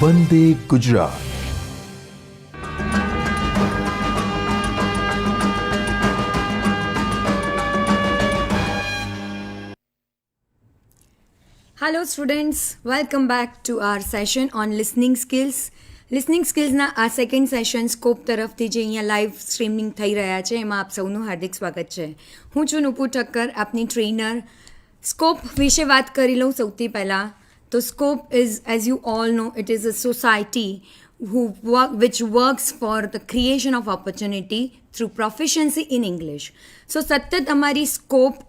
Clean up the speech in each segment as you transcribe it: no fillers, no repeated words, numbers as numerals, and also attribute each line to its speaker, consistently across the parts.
Speaker 1: Vande Gujarat.
Speaker 2: Hello students, welcome back to our session on listening skills. Listening સ્કિલ્સના આ second session scope તરફથી જે અહીંયા લાઈવ સ્ટ્રીમિંગ થઈ રહ્યા છે એમાં આપ સૌનું હાર્દિક સ્વાગત છે. હું છું નુપુ ઠક્કર, આપની ટ્રેનર. સ્કોપ વિશે વાત કરી લઉં સૌથી પહેલાં તો scope is, as you all know, it is a society which works for the creation of opportunity through proficiency in English. સો સતત અમારી સ્કોપ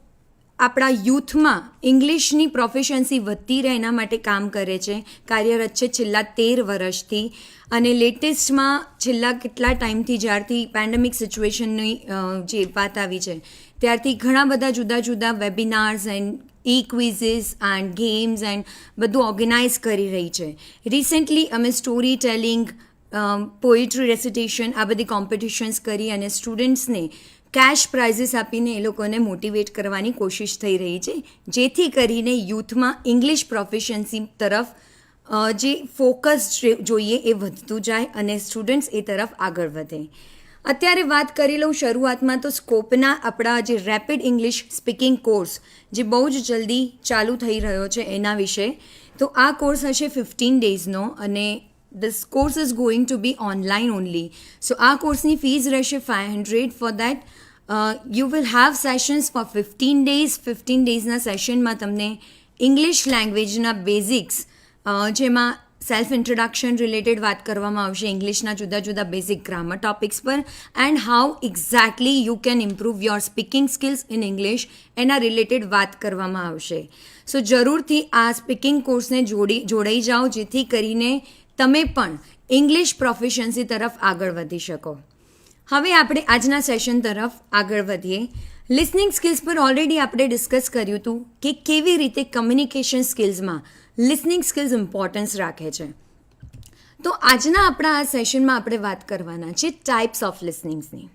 Speaker 2: આપણા યુથમાં ઇંગ્લિશની પ્રોફિશન્સી વધતી રહે એના માટે કામ કરે છે, કાર્યરત છે છેલ્લા 13 વર્ષથી. અને લેટેસ્ટમાં છેલ્લા કેટલા ટાઈમથી જ્યારથી પેન્ડેમિક સિચ્યુએશનની જે વાત આવી છે ત્યારથી ઘણા બધા જુદા જુદા વેબિનાર્સ એન્ડ ક્વિઝિસ એન્ડ ગેમ્સ એન્ડ બધું ઓર્ગેનાઇઝ કરી રહી છે. રિસેન્ટલી અમે સ્ટોરી ટેલિંગ, પોએટ્રી રેસિટેશન આ બધી કોમ્પિટિશન્સ કરી અને સ્ટુડન્ટ્સને કેશ પ્રાઇઝીસ આપીને એ લોકોને મોટિવેટ કરવાની કોશિશ થઈ રહી છે, જેથી કરીને યુથમાં ઇંગ્લિશ પ્રોફિશન્સી તરફ જે ફોકસ જોઈએ એ વધતું જાય અને સ્ટુડન્ટ્સ એ તરફ આગળ વધે. અત્યારે વાત કરી લઉં શરૂઆતમાં તો સ્કોપના આપણા જે રેપિડ ઇંગ્લિશ સ્પીકિંગ કોર્સ જે બહુ જ જલ્દી ચાલુ થઈ રહ્યો છે એના વિશે. તો આ કોર્સ હશે 15 ડેઝનો અને this course is going to be online only. So આ કોર્સની ફીસ રહેશે 500. For that you will have sessions for 15 days. 15 ડેઝના સેશનમાં તમને ઇંગ્લિશ લેંગ્વેજના બેઝિક્સ, જેમાં સેલ્ફ ઇન્ટ્રોડક્શન રિલેટેડ વાત કરવામાં આવશે, ઇંગ્લિશના જુદા જુદા બેઝિક ગ્રામર ટોપિક્સ પર, and how exactly you can improve your speaking skills in English એના રિલેટેડ વાત કરવામાં આવશે. સો જરૂરથી આ સ્પીકિંગ કોર્સને જોડાઈ જાઓ, જેથી કરીને તમે પણ ઇંગ્લિશ પ્રોફિશન્સી તરફ આગળ વધી શકો. હવે આપણે આજના સેશન તરફ આગળ વધીએ. લિસનિંગ સ્કિલ્સ પર ઓલરેડી આપણે ડિસ્કસ કર્યું હતું કે કેવી રીતે કમ્યુનિકેશન સ્કિલ્સમાં લિસનિંગ સ્કિલ્સ ઇમ્પોર્ટન્સ રાખે છે. તો આજના આપણા આ સેશનમાં આપણે વાત કરવાના છે ટાઈપ્સ ઓફ લિસનિંગ્સની.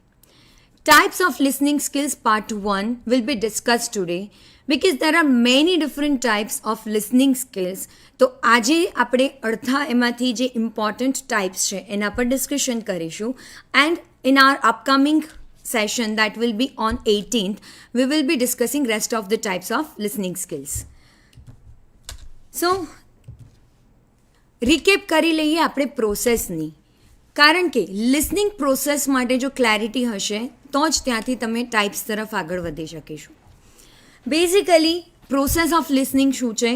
Speaker 2: Types of listening skills part 1 will be discussed today because there are many different types of listening skills. તો આજે આપણે અડધા એમાંથી જે ઇમ્પોર્ટન્ટ ટાઈપ્સ છે એના પર ડિસ્કશન કરીશું. And in our upcoming session that will be on 18th, we will be discussing rest of the types of listening skills. So recap કરી લઈએ આપણે પ્રોસેસની, કારણ કે લિસનિંગ પ્રોસેસ માટે જો ક્લેરિટી હશે તો જ ત્યાંથી તમે ટાઈપ્સ તરફ આગળ વધી શકીશું. બેઝિકલી પ્રોસેસ ઓફ લિસનિંગ શું છે?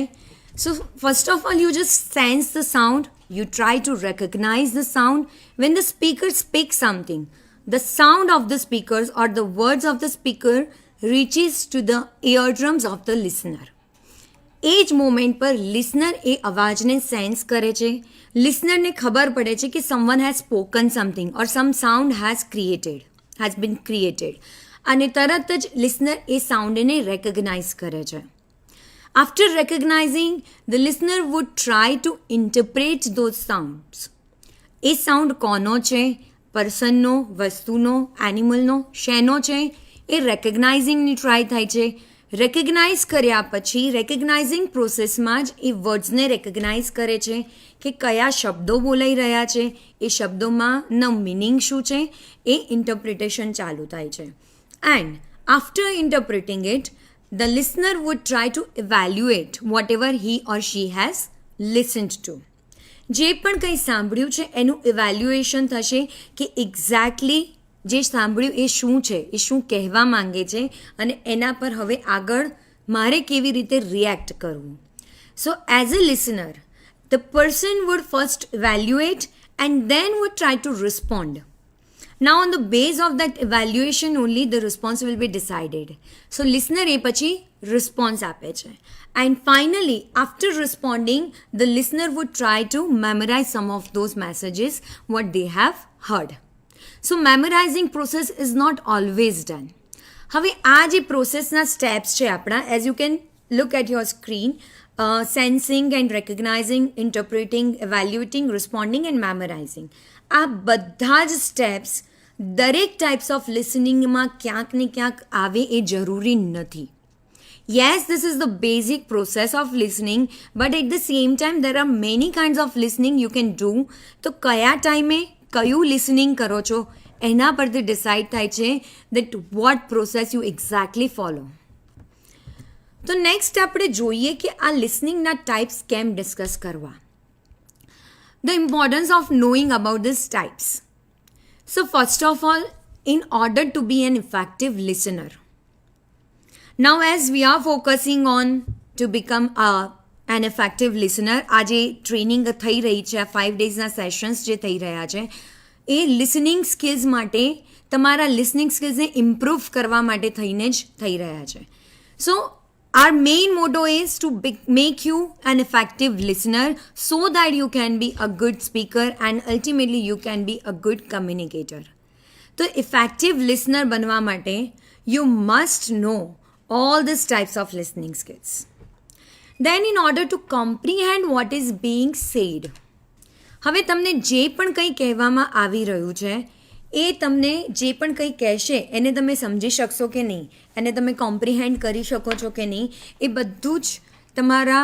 Speaker 2: So first of all you just sense the sound, you try to recognize the sound when the speaker speaks something. The sound of the speakers or the words of the speaker reaches to the eardrums of the listener. એ જ moment પર listener એ અવાજને sense કરે છે, લિસનરને ખબર પડે છે કે someone has spoken something or some sound has been created અને તરત જ લિસનર એ સાઉન્ડને રેકગ્નાઇઝ કરે છે. After recognizing, the listener would try to interpret those sounds. A sound કોનો છે? પર્સનનો, વસ્તુનો, એનિમલનો, શેનો છે? એ રેકગ્નાઇઝિંગની ટ્રાય થાય છે. રેકગ્નાઇઝ કર્યા પછી રેકગ્નાઇઝિંગ પ્રોસેસમાં જ એ વર્ડ્સને રેકગ્નાઇઝ કરે છે કે કયા શબ્દો બોલાઈ રહ્યા છે, એ શબ્દોમાંનો મિનિંગ શું છે, એ ઇન્ટરપ્રિટેશન ચાલુ થાય છે. And after interpreting it, the listener would try to evaluate whatever he or she has listened to. જે પણ કંઈ સાંભળ્યું છે એનું ઇવેલ્યુએશન થશે કે એક્ઝેક્ટલી જે સાંભળ્યું એ શું છે, એ શું કહેવા માંગે છે અને એના પર હવે આગળ મારે કેવી રીતે રિએક્ટ કરવું. સો as a listener, the person would first evaluate and then would try to respond. Now on the base of that evaluation only the response will be decided. So listener એ પછી response આપે છે. And finally after responding, the listener would try to memorize some of those messages what they have heard. So memorizing process is not always done. હવે આ જે પ્રોસેસના steps છે આપણા, as you can look at your screen, sensing and recognizing, interpreting, evaluating, responding and memorizing. આ બધા જ steps દરેક types of લિસનિંગમાં ક્યાંક ને ક્યાંક આવે એ જરૂરી નથી. Yes, this is the basic process of listening, but at the same time there are many kinds of listening you can do. તો કયા ટાઈમે કયું લિસનિંગ કરો છો એના પરથી ડિસાઇડ થાય છે that what process you exactly follow. તો નેક્સ્ટ આપણે જોઈએ કે આ લિસનિંગના ટાઈપ્સ કેમ ડિસ્કસ કરવા. The importance of knowing about these types. So first of all, in order to be an effective listener, now as we are focusing on to become an effective listener, આજે training થઈ રહી છે, 5 daysના sessions જે થઈ રહ્યા છે એ listening skills માટે, તમારા લિસનિંગ સ્કિલ્સને ઇમ્પ્રૂવ કરવા માટે થઈને જ થઈ રહ્યા છે. સો our main motto is to make you an effective listener so that you can be a good speaker and ultimately you can be a good communicator. So effective listener बनवा માટે you must know all these types of listening skills. Then in order to comprehend what is being said, હવે તમને જે પણ કંઈ કહેવામાં આવી રહ્યું છે એ તમને જે પણ કંઈ કહેશે એને તમે સમજી શકશો કે નહીં, એને તમે કોમ્પ્રિહેન્ડ કરી શકો છો કે નહીં, એ બધું જ તમારા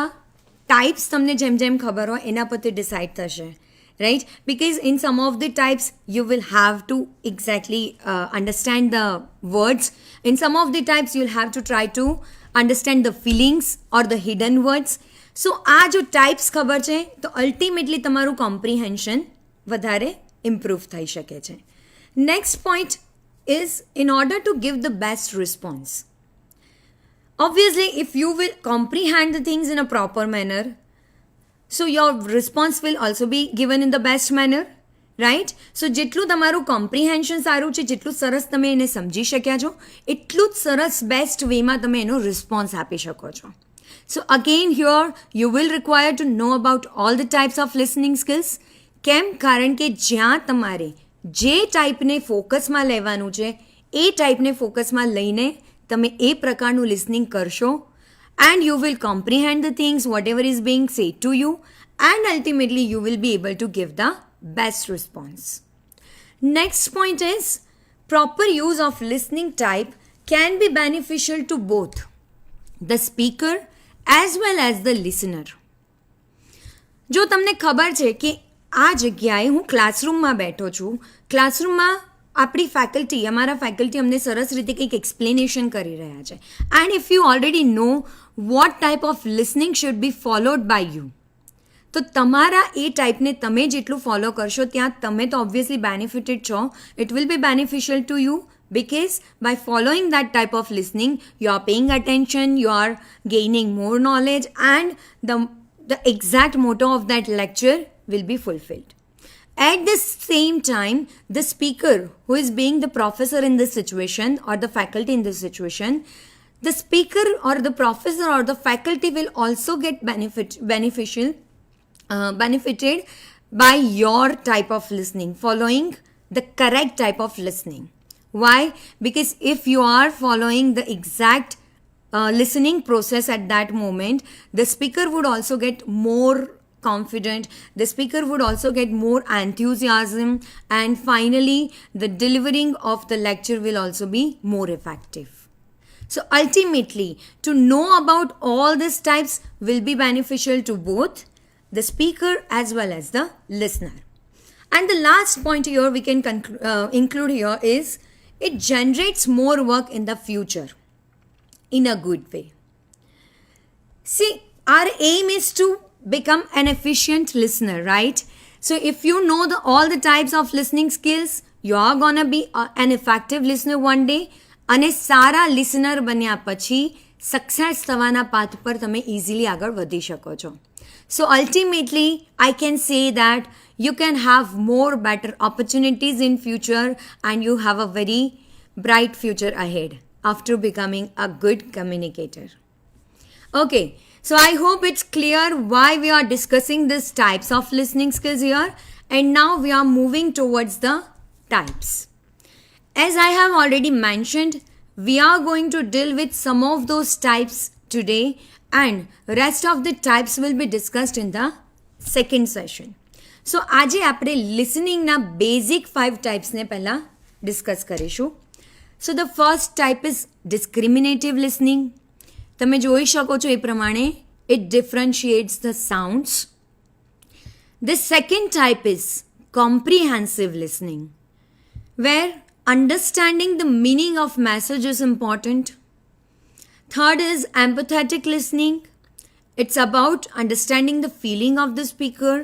Speaker 2: ટાઈપ્સ તમને જેમ જેમ ખબર હોય એના પરથી ડિસાઇડ થશે, right? Because in some of the types you will have to exactly understand the words. In some of the types you'll have to try to understand the feelings or the hidden words. So આ જો types ખબર છે તો ultimately તમારું comprehension વધારે improve થઈ શકે છે. Next point is in order to give the best response. Obviously, if you will comprehend the things in a proper manner, so your response will also be given in the best manner, right? So જેટલું તમારું comprehension સારું છે, જેટલું સરસ તમે એને સમજી શક્યા છો, એટલું જ સરસ બેસ્ટ વેમાં તમે એનો રિસ્પોન્સ આપી શકો છો. So again here you will require to know about all the types of listening skills. કેમ? કારણ કે જ્યાં તમારે જે ટાઈપને ફોકસમાં લેવાનું છે એ ટાઈપને ફોકસમાં લઈને તમે એ પ્રકારનું લિસનિંગ કરશો and you will comprehend the things whatever is being said to you and ultimately you will be able to give the best response. Next point is proper use of listening type can be beneficial to both the speaker as well as the listener. જો તમને ખબર છે કે આ જગ્યાએ હું ક્લાસરૂમમાં બેઠો છું, ક્લાસરૂમમાં આપણી ફેકલ્ટી, અમારા ફેકલ્ટી અમને સરસ રીતે કંઈક એક્સપ્લેનેશન કરી રહ્યા છે and if you already know what type of listening should be followed by you, તો તમારા એ ટાઈપને તમે જેટલું ફોલો કરશો ત્યાં તમે તો ઓબ્વિયસલી બેનિફિટેડ છો. It will be beneficial to you because by following that type of listening you are paying attention, you are gaining more knowledge and the exact motto of that lecture will be fulfilled. At the same time, the speaker who is being the professor in this situation or the faculty in this situation, the speaker or the professor or the faculty will also get benefited by your type of listening, following the correct type of listening. Why? Because if you are following the exact listening process at that moment, the speaker would also get more confident, the speaker would also get more enthusiasm and finally the delivering of the lecture will also be more effective. So ultimately to know about all these types will be beneficial to both the speaker as well as the listener. And the last point here we can include here is it generates more work in the future in a good way. See, our aim is to become an efficient listener, right? So if you know all the types of listening skills, you are gonna be an effective listener one day અને સારા listener બન્યા પછી success થવાના path પર તમે easily આગળ વધી શકો છો. So ultimately I can say that you can have more better opportunities in future and you have a very bright future ahead after becoming a good communicator. Okay, so I hope it's clear why we are discussing these types of listening skills here, and now we are moving towards the types. As I have already mentioned, we are going to deal with some of those types today and rest of the types will be discussed in the second session. So આજે આપણે લિસનિંગના basic 5 ટાઈપ્સને પહેલાં discuss કરીશું. So the first type is discriminative listening. તમે જોઈ શકો છો એ પ્રમાણે it differentiates the sounds. The second type is comprehensive listening, where understanding the meaning of message is important. Third is empathetic listening. It's about understanding the feeling of the speaker.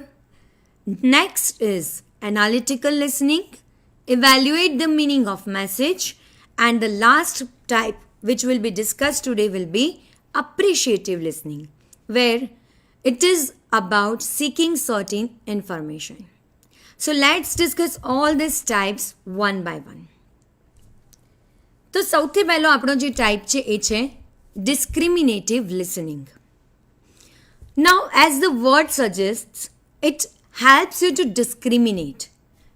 Speaker 2: Next is analytical listening. Evaluate the meaning of message. And the last type, which will be discussed today, will be appreciative listening, where it is about seeking certain information. So let's discuss all these types one by one. તો સૌથી પહેલો આપણો જે type છે એ છે discriminative listening. Now, as the word suggests, it helps you to discriminate.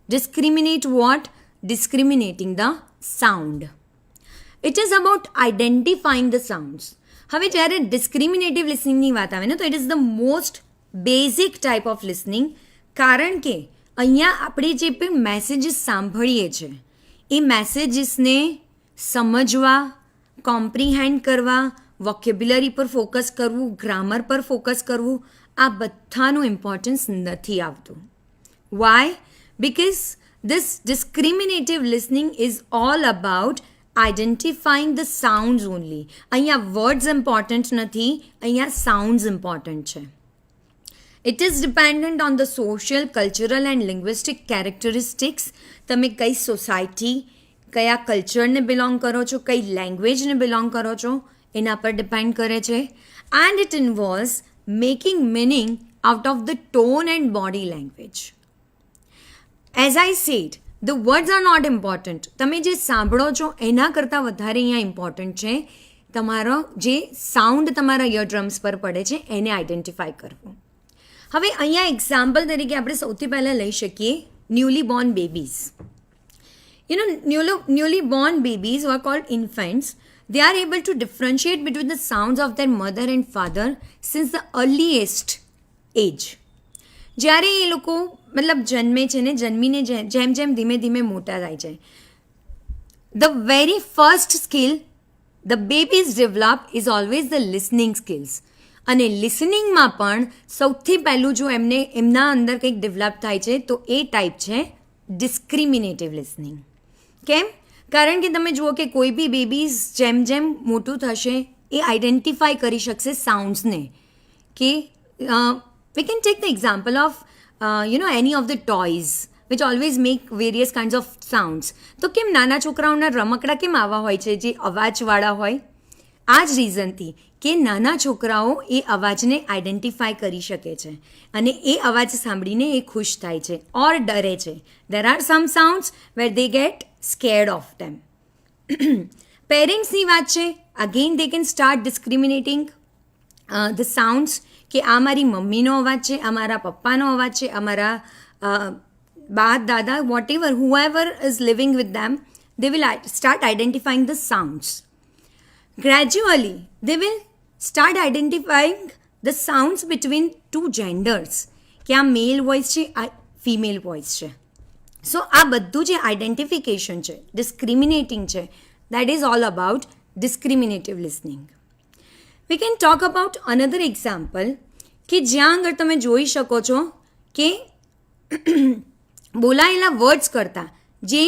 Speaker 2: Discriminate what? Discriminating the sound. It is about identifying the sounds. હવે જ્યારે ડિસ્ક્રિમિનેટિવ લિસનિંગની વાત આવે ને તો it is the most basic type of listening, કારણ કે અહીંયા આપણે જે પણ મેસેજીસ સાંભળીએ છીએ એ મેસેજીસને સમજવા, કોમ્પ્રિહેન્ડ કરવા, વોકેબ્યુલરી પર ફોકસ કરવું, ગ્રામર પર ફોકસ કરવું, આ બધાનું ઇમ્પોર્ટન્સ નથી આવતું. Why? Because this discriminative listening is all about identifying the sounds only. અહીંયા words important નથી, અહીંયા sounds important છે. It is dependent on the social, cultural and linguistic characteristics. તમે કઈ સોસાયટી, કયા કલ્ચરને બિલોંગ કરો છો, કઈ લેંગ્વેજને બિલોંગ કરો છો એના પર ડિપેન્ડ કરે છે. And it involves making meaning out of the tone and body language. As I said, the words are not important. તમે જે સાંભળો છો એના કરતાં વધારે અહીંયા ઇમ્પોર્ટન્ટ છે તમારો જે સાઉન્ડ તમારા ઇયર ડ્રમ્સ પર પડે છે એને આઈડેન્ટિફાય કરવું. હવે અહીંયા એક્ઝામ્પલ તરીકે આપણે સૌથી પહેલાં લઈ શકીએ newly Born babies. Newly born babies who are called infants, they are able to differentiate between the sounds of their mother and father since the earliest age. જ્યારે એ લોકો મતલબ જન્મે છે ને જન્મીને જેમ જેમ ધીમે ધીમે મોટા થાય છે, the very first skill the babies develop is always the listening skills. અને લિસનિંગમાં પણ સૌથી પહેલું જો એમના અંદર કંઈક ડેવલપ થાય છે તો એ ટાઈપ છે ડિસ્ક્રિમિનેટિવ લિસનિંગ. કેમ? કારણ કે તમે જુઓ કે કોઈ બી બેબીઝ જેમ જેમ મોટું થશે એ આઈડેન્ટિફાઈ કરી શકશે સાઉન્ડ્સને. કે we can take the example of any of the toys which always make various kinds of sounds. તો કેમ નાના છોકરાઓના રમકડા કેમ આવા હોય છે જે અવાજવાળા હોય? આ જ રીઝનથી કે નાના છોકરાઓ એ અવાજને આઈડેન્ટિફાઈ કરી શકે છે અને એ અવાજ સાંભળીને એ ખુશ થાય છે ઓર ડરે છે. there are some sounds where they get scared of them. પેરેન્ટ્સની વાત છે, again they can start discriminating the sounds, કે આ મારી મમ્મીનો અવાજ છે, આ મારા પપ્પાનો અવાજ છે, આ મારા બા દાદા, whatever, whoever is living with them, they will start identifying the sounds. Gradually, they will start identifying the sounds between two genders, કે આ મેલ વોઇસ છે, આ ફિમેલ વોઇસ છે. સો આ બધું જે આઈડેન્ટિફિકેશન છે, ડિસ્ક્રિમિનેટિંગ છે, that is all about discriminative listening. We can talk about another example કે જ્યાં આગળ તમે જોઈ શકો છો કે બોલાયેલા વર્ડ્સ કરતાં જે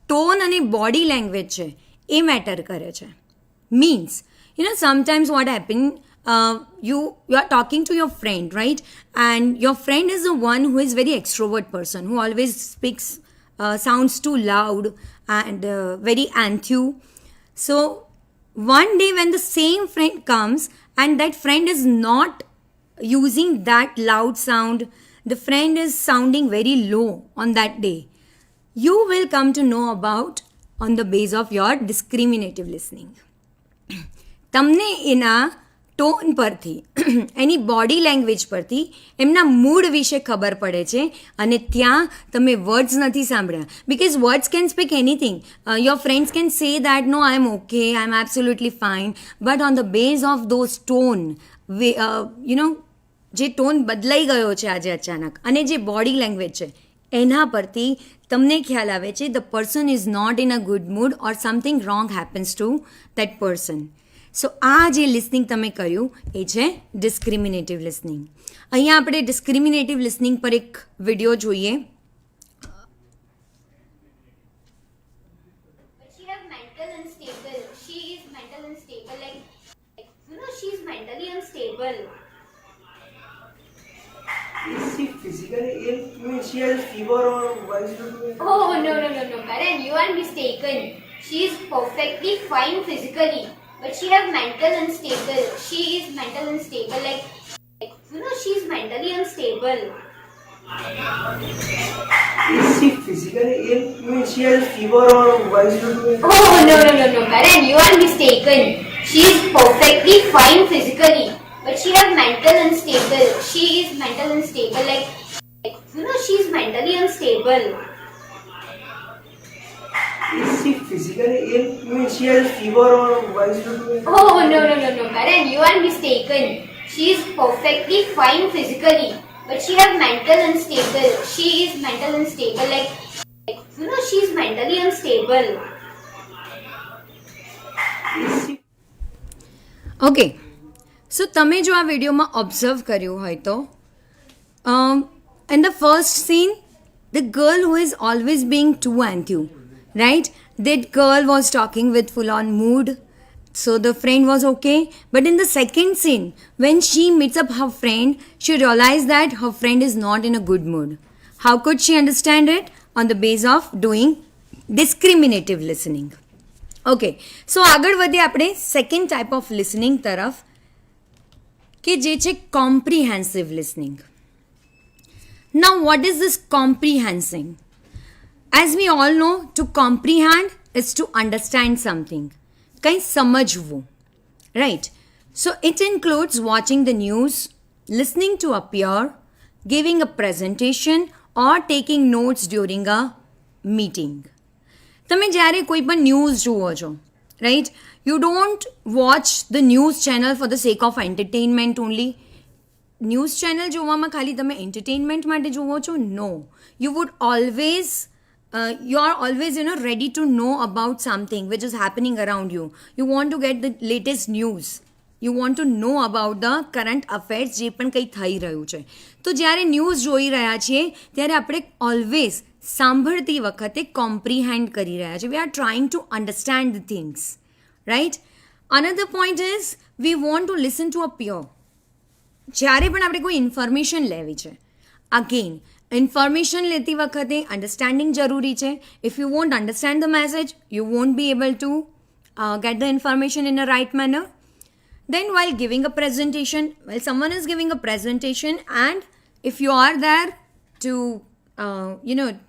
Speaker 2: ટોન અને બોડી લેંગ્વેજ છે એ મેટર કરે છે. Means sometimes what happen, you are talking to your friend, right? And your friend is the one who is very extrovert person, who always speaks, sounds too loud and very enthused. So one day when the same friend comes and that friend is not using that loud sound, the friend is sounding very low on that day, you will come to know about on the base of your discriminative listening. તમને એના tone પરથી, એની body language પરથી એમના mood વિશે ખબર પડે છે અને ત્યાં તમે વર્ડ્સ નથી સાંભળ્યા. Because words can speak anything. Your friends can say that no I am okay, I am absolutely fine, but on the base of those tone, જે ટોન બદલાઈ ગયો છે આજે અચાનક અને જે બોડી લેંગ્વેજ છે એના પરથી તમને ખ્યાલ આવે છે the person is not in a good mood or something wrong happens to that person. So આ જે લિસનિંગ તમે કર્યું એ છે ડિસ્ક્રિમિનેટિવ લિસનિંગ. અહીંયા આપણે ડિસ્ક્રિમિનેટિવ લિસનિંગ પર એક વિડીયો જોઈએ.
Speaker 1: She have mental unstable. She is mental unstable. She's mentally unstable.
Speaker 3: Is she physically ill? I mean, she has fever or why is she doing it?
Speaker 1: Oh no, Karan, you are mistaken. She is perfectly fine physically, but she have mental unstable. She is mental unstable. She's mentally unstable.
Speaker 3: Is she physically ill? I mean, she has fever or why is she doing it?
Speaker 1: Oh no, Karan, you are mistaken. She is perfectly fine physically, but she have mental unstable. She is mental unstable. She's mentally unstable.
Speaker 3: Is she physically ill? I mean, she has fever or why is she doing it?
Speaker 1: Oh no, Karan, you are mistaken. She is perfectly fine physically, but she have mental unstable. She is mental unstable. She's mentally unstable.
Speaker 3: Is she
Speaker 2: okay, so તમે જો આ વિડીયોમાં observe કર્યું હોય તો in the first scene the girl who is always being to enthu, right? That girl was talking with full on mood, so the friend was okay. But in the second scene, when she meets up her friend, she realized that her friend is not in a good mood. How could she understand it? On the base of doing discriminative listening. Okay, so આગળ વધીએ આપણે second type of listening તરફ, કે જે છે comprehensive listening. Now what is this comprehensing? As we all know, to comprehend is to understand something, કંઈ સમજવું, right? So it includes watching the news, listening to a peer, giving a presentation or taking notes during a meeting. તમે જ્યારે કોઈ પણ news જુઓ છો, right, you don't watch the news channel for the sake of entertainment only. News channel જોવામાં ખાલી તમે entertainment માટે જુઓ છો? No, you would always you are always ready to know about something which is happening around you. You want to get the latest news. You want to know about the current affairs જે પણ કંઈ થઈ રહ્યું છે. તો જ્યારે news જોઈ રહ્યા છીએ ત્યારે આપણે ઓલવેઝ સાંભળતી વખતે કોમ્પ્રિહેન્ડ કરી રહ્યા છીએ. We are trying to understand the things, right? Another point is we want to listen to a pure. જ્યારે પણ આપણે કોઈ ઇન્ફોર્મેશન લેવી છે, અગેન ઇન્ફોર્મેશન લેતી વખતે અન્ડરસ્ટેન્ડિંગ જરૂરી છે. If you want understand the message, you want be able to get the information in a right manner. Then while giving a presentation, while someone is giving a presentation and if you are there to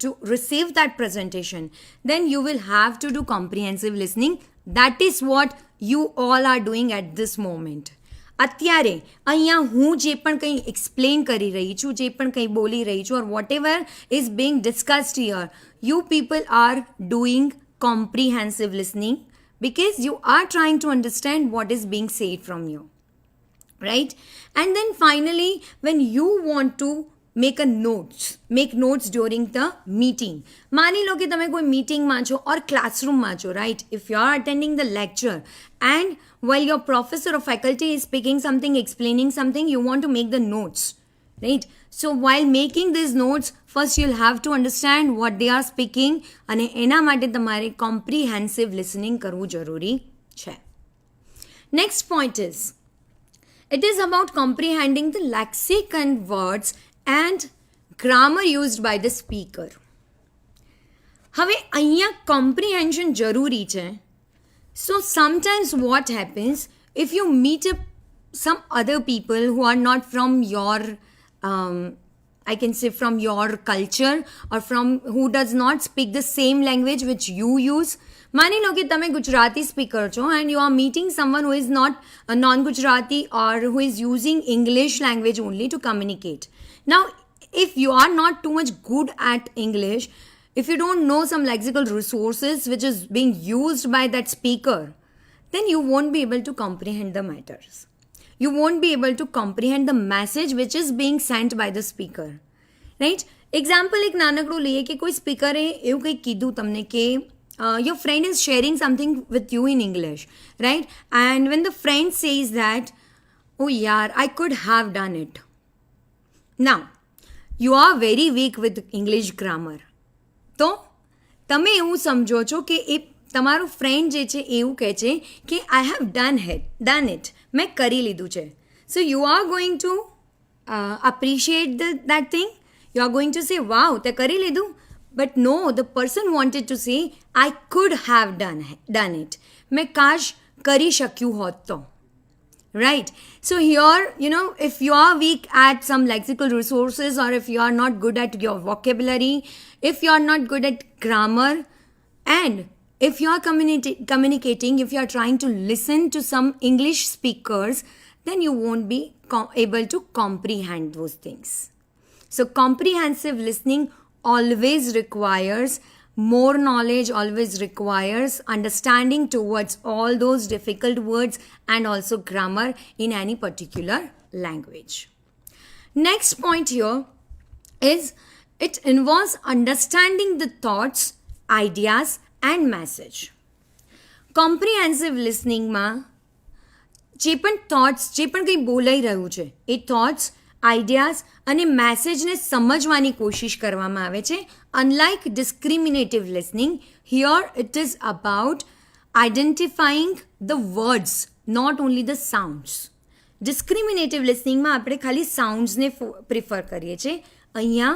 Speaker 2: to receive that presentation, then you will have to do comprehensive listening. That is what you all are doing at this moment. અત્યારે અહીંયા હું જે પણ કંઈ explain કરી રહી છું, જે પણ કંઈ બોલી રહી છું, or whatever is being discussed here, you people are doing comprehensive listening because you are trying to understand what is being said from you, right? And then finally, when you want to make notes during the meeting, માની લો કે તમે કોઈ મીટિંગમાં છો or ક્લાસરૂમમાં છો, right? If you are attending the lecture and while your professor or faculty is speaking something, explaining something, you want to make the notes, right? So while making these notes, first you'll have to understand what they are speaking અને એના માટે તમારે comprehensive listening કરવું જરૂરી છે. Next point is, it is about comprehending the lexical words and grammar used by the speaker. હવે અહીંયા comprehension જરૂરી છે. So sometimes what happens, if you meet up some other people who are not from your I can say from your culture or from who does not speak the same language which you use. માની લો કે તમે Gujarati speaker છો and you are meeting someone who is not a non-Gujarati or who is using English language only to communicate. Now, if you are not too much good at English, if you don't know some lexical resources which is being used by that speaker, then you won't be able to comprehend the matters. You won't be able to comprehend the message which is being sent by the speaker, right? Example એક નાનકડું લઈએ કે કોઈ સ્પીકરે એવું કંઈક કીધું તમને કે your friend is sharing something with you in English, right? And when the friend says that, oh yeah, I could have done it. Now, you are very weak with English grammar. તો તમે એવું સમજો છો કે એ તમારો friend જે છે એવું કહે છે કે આઈ હેવ ડન ઇટ મેં કરી લીધું છે. So you are going to appreciate that thing. You are going to say, wow, તે કરી લીધું. But no, the person wanted to say, I could have done it. मैं काश करी शक्यू होत तो. Right? So here, if you are weak at some lexical resources, or if you are not good at your vocabulary, if you are not good at grammar, and if you are communicating, if you are trying to listen to some English speakers, then you won't be able to comprehend those things. So comprehensive listening always requires more knowledge, always requires understanding towards all those difficult words and also grammar in any particular language. Next point here is it involves understanding the thoughts, ideas and message. Comprehensive listening માં જે પણ thoughts જે પણ કંઈ બોલાઈ રહ્યું છે એ thoughts ideas અને મેસેજને સમજવાની કોશિશ કરવામાં આવે છે. Unlike discriminative listening, here it is about identifying the words, not only the sounds. Discriminative લિસનિંગમાં આપણે ખાલી સાઉન્ડ્સને પ્રિફર કરીએ છીએ. અહીંયા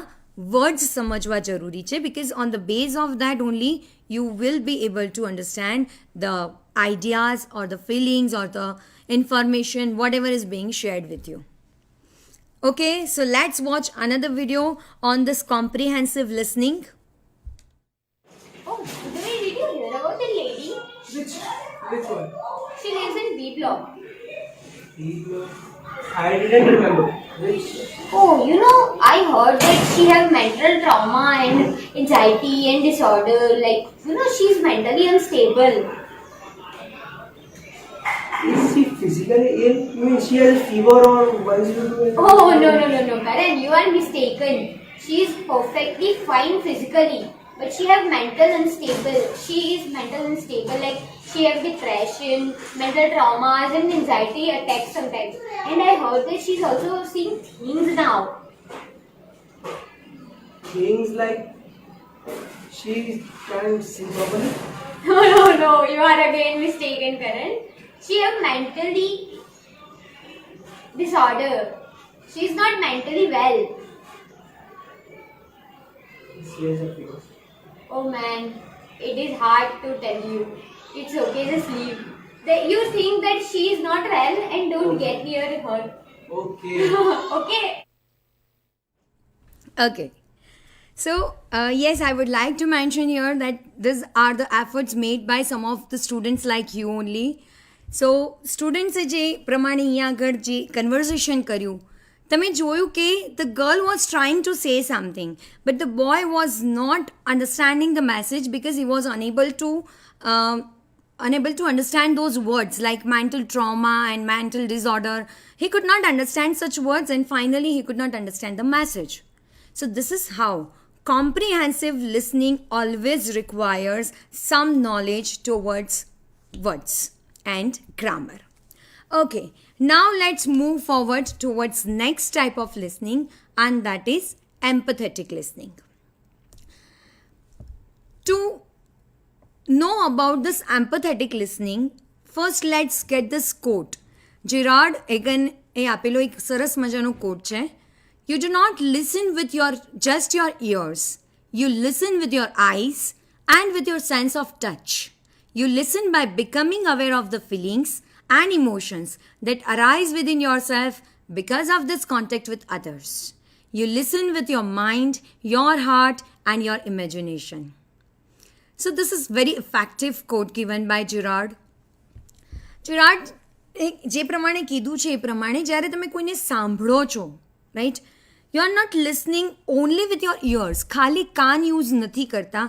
Speaker 2: વર્ડ્સ સમજવા જરૂરી છે, because on the base of that only you will be able to understand the ideas or the feelings or the information, whatever is being shared with you. Okay, so let's watch another video on this comprehensive listening.
Speaker 1: Oh, did you hear about the lady?
Speaker 3: Which one?
Speaker 1: She lives in B block.
Speaker 3: I didn't remember. Which?
Speaker 1: Oh, I heard that she has mental trauma and anxiety and disorder. Like, she's mentally unstable.
Speaker 3: Is she physically ill? I mean, she has fever or why is she doing?
Speaker 1: Oh, no, Karan, you are mistaken. She is perfectly fine physically, but she has mental unstable. She is mental unstable, like she has depression, mental traumas and anxiety attacks sometimes. And I heard that she's also seeing things now.
Speaker 3: Things like she can't see properly.
Speaker 1: No, you are again mistaken, Karan. She has mentally disorder. She's not mentally well.
Speaker 3: She has a fever.
Speaker 1: Oh man, it is hard to tell you. It's okay, just leave. You think that she is not well and don't get near her.
Speaker 3: Okay.
Speaker 1: Okay?
Speaker 2: Okay. So, yes, I would like to mention here that these are the efforts made by some of the students like you only. So, students જે પ્રમાણે અહીંયા આગળ જે conversation કર્યું, તમે જોયું કે the girl was trying to say something, but the boy was not understanding the message because he was unable to understand those words like mental trauma and mental disorder. He could not understand such words and finally he could not understand the message. So this is how comprehensive listening always requires some knowledge towards words and grammar. Okay, now let's move forward towards next type of listening, and that is empathetic listening. To know about this empathetic listening, first let's get this quote. Gerard Egan એ આપેલો એક સરસ મજાનો કોટ છે. You do not listen with just your ears. You listen with your eyes and with your sense of touch. You listen by becoming aware of the feelings and emotions that arise within yourself because of this contact with others. You listen with your mind, your heart and your imagination. So this is very effective quote given by Gerard. Gerard જે પ્રમાણે કીધું છે એ પ્રમાણે જ્યારે તમે કોઈને સાંભળો છો, right, you are not listening only with your ears. ખાલી કાન યુઝ નથી કરતા.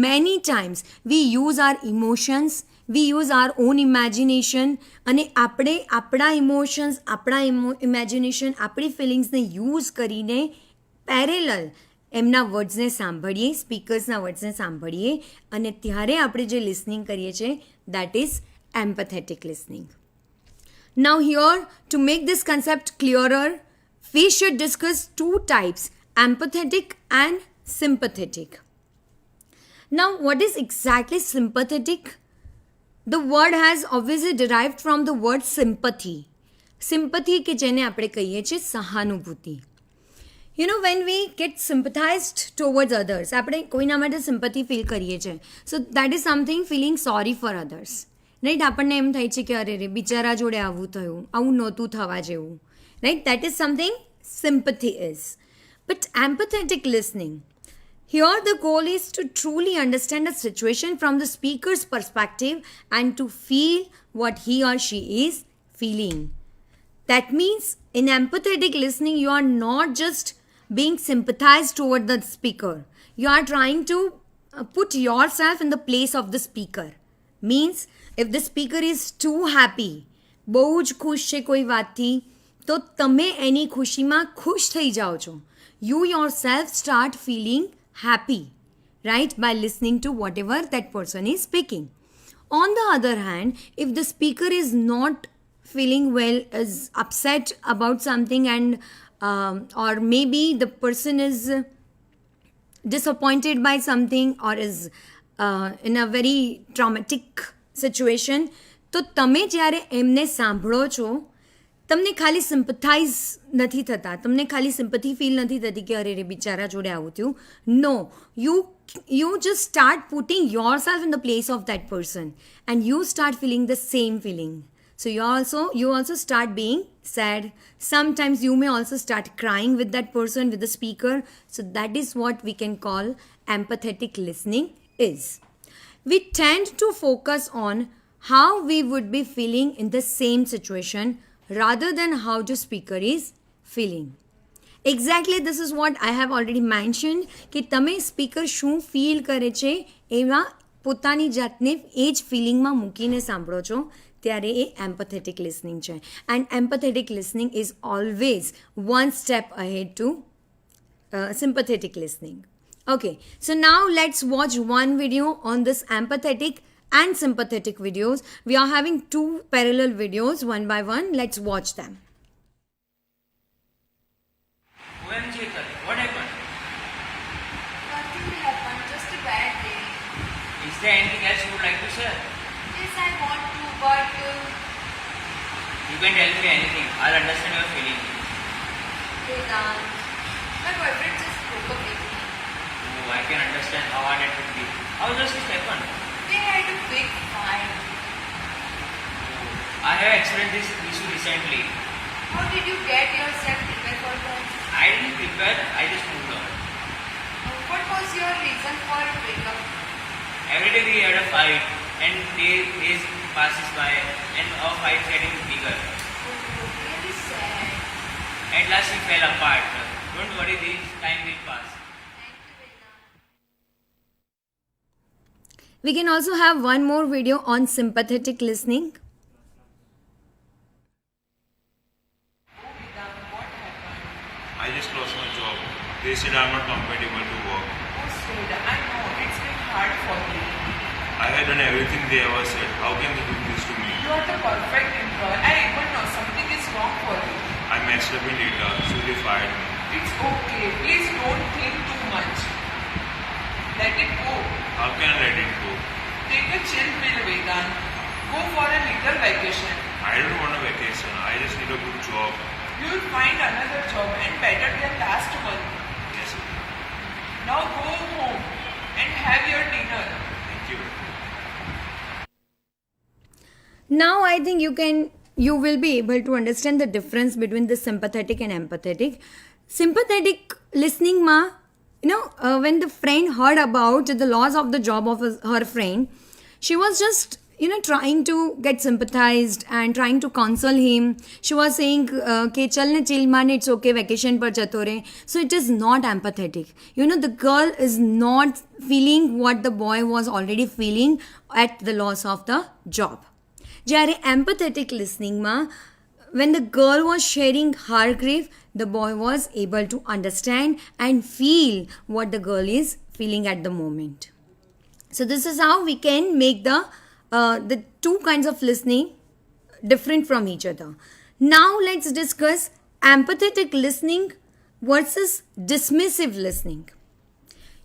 Speaker 2: Many times we use our emotions, we use our own imagination, અને આપણે આપણા ઇમોશન્સ, આપણા ઇમેજિનેશન, આપણી ફિલિંગ્સને યુઝ કરીને પેરેલલ એમના વર્ડ્સને સાંભળીએ, સ્પીકર્સના વર્ડ્સને સાંભળીએ અને ત્યારે આપણે જે લિસનિંગ કરીએ છીએ that is empathetic listening. Now here, to make this concept clearer, we should discuss two types, empathetic and sympathetic. Now, what is exactly sympathetic? The word has obviously derived from the word sympathy. Sympathy કે જેને આપણે કહીએ છીએ સહાનુભૂતિ. You know, when we get sympathized towards others, આપણે કોઈના માટે sympathy feel કરીએ છીએ. So that is something feeling sorry for others. Right, આપણને એમ થાય છે કે અરે રે બિચારા જોડે આવું થયું, આવું નહોતું થવા જેવું. Right, that is something sympathy is. But empathetic listening, here the goal is to truly understand a situation from the speaker's perspective and to feel what he or she is feeling. That means in empathetic listening you are not just being sympathized toward the speaker, you are trying to put yourself in the place of the speaker. Means if the speaker is too happy, બહુ જ ખુશ છે કોઈ વાતથી, તો તમે એની ખુશીમાં ખુશ થઈ જાઓ છો. You yourself start feeling happy, right, by listening to whatever that person is speaking. On the other hand, if the speaker is not feeling well, is upset about something and or maybe the person is disappointed by something or is in a very traumatic situation, તો તમે જ્યારે એમને સાંભળો છો તમને ખાલી સિમ્પથાઇઝ નથી થતા, તમને ખાલી સિમ્પથી ફીલ નથી થતી કે અરે રે બિચારા જોડે આવું થયું. નો, you just start putting yourself in the place of that person and you start feeling the same feeling. So you also start being sad. Sometimes you may also start crying with that person, with the speaker. So that is what we can call empathetic listening is. We tend to focus on how we would be feeling in the same situation rather than how the speaker is feeling. Exactly, this is what I have already mentioned કે તમે speaker શું feel કરે છે એમાં પોતાની જાતને એ જ ફિલિંગમાં મૂકીને સાંભળો છો, ત્યારે એ એમ્પેથેટિક લિસનિંગ છે. And empathetic listening is always one step ahead to sympathetic listening. Okay, so now let's watch one video on this empathetic and sympathetic videos. We are having two parallel videos one by one. Let's watch them.
Speaker 4: OMG, what happened?
Speaker 5: Nothing happened, just a bad day.
Speaker 4: Is there anything else you would like to share?
Speaker 5: Yes, I want to, but
Speaker 4: You can tell me anything. I'll understand your feeling.
Speaker 5: Vedant, my boyfriend just broke up with me.
Speaker 4: Oh, I can understand how hard it would be. How does this happen?
Speaker 5: We had a big fight.
Speaker 4: I have experienced this issue recently.
Speaker 5: How did you get yourself prepared for that?
Speaker 4: I didn't prepare, I just moved on.
Speaker 5: What was your reason for a breakup?
Speaker 4: Every day we had a fight and days passes by and our fight getting bigger.
Speaker 5: Oh, really sad.
Speaker 4: At last we fell apart. Don't worry, this time will pass.
Speaker 5: Thank you, Vedant.
Speaker 2: We can also have one more video on sympathetic listening.
Speaker 6: I just lost my job. They said I'm not compatible to work.
Speaker 7: Oh, Sid, I know it's been hard for you.
Speaker 6: I had done everything they ever said. How can they do this to me?
Speaker 7: You are the perfect employee. I even know something is wrong for you.
Speaker 6: I messed up in data, so they fired me.
Speaker 7: It's okay. Please don't think too much. Let it go.
Speaker 6: How can I let it go?
Speaker 7: Take a chill pill, Vedant. Go for a little vacation.
Speaker 6: I don't want a vacation. I just need a good job.
Speaker 7: You'll find another job and better than last month.
Speaker 6: Yes, sir.
Speaker 7: Now go home and have your dinner.
Speaker 6: Thank you.
Speaker 2: Now I think you will be able to understand the difference between the sympathetic and empathetic. Sympathetic listening ma, when the friend heard about the loss of the job of her friend, she was just trying to get sympathized and trying to console him. She was saying ke chal na chill man, it's okay, vacation par jato re. So it is not empathetic. The girl is not feeling what the boy was already feeling at the loss of the job. જ્યારે એમ્પેથેટિક લિસનિંગમાં when the girl was sharing her grief, the boy was able to understand and feel what the girl is feeling at the moment. So this is how we can make the two kinds of listening different from each other. Now let's discuss empathetic listening versus dismissive listening.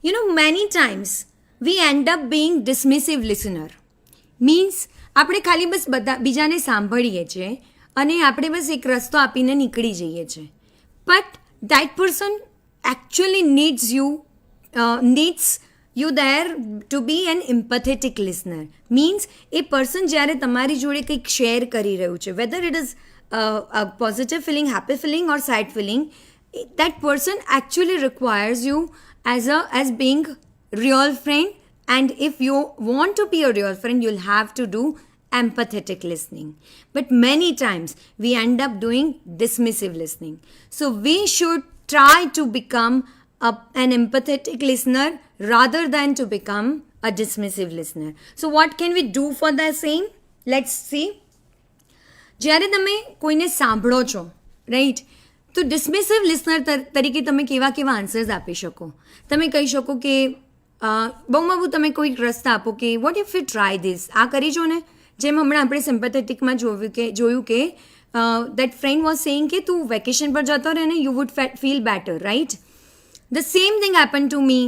Speaker 2: You know, many times we end up being dismissive listener. Means આપણે ખાલી બસ બીજાને સાંભળીએ છીએ અને આપણે બસ એક રસ્તો આપીને નીકળી જઈએ છીએ. But that person actually needs you there to be an empathetic listener. Means A person જ્યારે તમારી જોડે કંઈક શેર કરી રહ્યું છે, whether it is a positive feeling, happy feeling or sad feeling, that person actually requires you as being real friend. And if you want to be a real friend, you'll have to do empathetic listening. But many times we end up doing dismissive listening. So we should try to become an empathetic listener rather than to become a dismissive listener. So what can we do for the same? Let's see. જ્યારે તમે કોઈને સાંભળો છો, right, તો ડિસમિસિવ listener તરીકે તમે કેવા કેવા આન્સર્સ આપી શકો? તમે કહી શકો કે બહુમાં બહુ તમે કોઈક રસ્તા આપો કે vote if you try this, આ કરી જો ને. જેમ હમણાં આપણે સિમ્પેથેટિકમાં જોયું કે દેટ ફ્રેન્ડ વોઝ સેઇંગ કે તું વેકેશન પર જતો રહે ને, you would feel better, right? The same thing happen to me.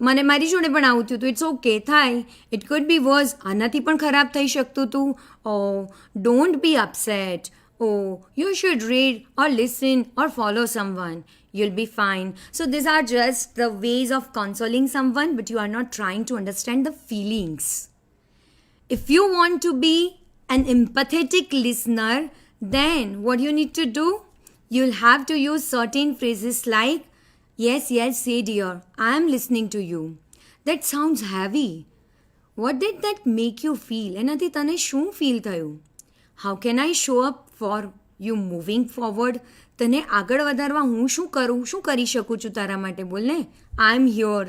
Speaker 2: મને મારી જોડે પણ આવું થયું હતું. ઇટ્સ ઓકે, થાય. ઇટ કુડ બી વર્સ, આનાથી પણ ખરાબ થઈ શકતું હતું. Oh don't be upset. Oh you should read or listen or follow someone. You'll be fine. So these are just the ways of consoling someone, but you are not trying to understand the feelings. If you want to be an empathetic listener, then what you need to do, you'll have to use certain phrases like, yes, say dear, I am listening to you. That sounds heavy. What did that make you feel? એનાથી તને શું feel થયું? How can I show up for you moving forward? તને આગળ વધારવા હું શું કરી શકું છું તારા માટે? બોલને. I am here,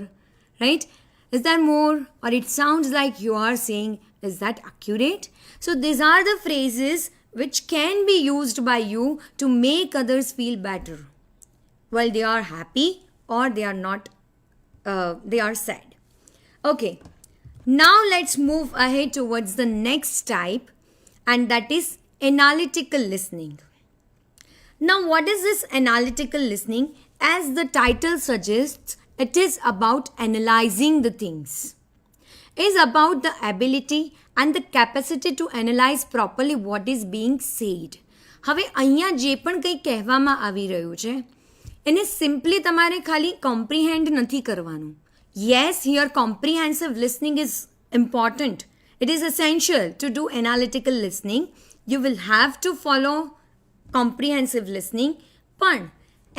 Speaker 2: right? Is there more? Or it sounds like you are saying, is that accurate? So these are the phrases which can be used by you to make others feel better while they are happy or they are not, they are sad. Okay, now let's move ahead towards the next type, and that is analytical listening. Now, what is this analytical listening? As the title suggests, it is about analyzing the things. It is about the ability and the capacity to analyze properly what is being said. હવે અહીંયા જે પણ કંઈ કહેવામાં આવી રહ્યું છે એને સિમ્પલી તમારે ખાલી કોમ્પ્રિહેન્ડ નથી કરવાનું. Yes, here comprehensive listening is important. It is essential to do analytical listening. You will have to follow comprehensive listening, પણ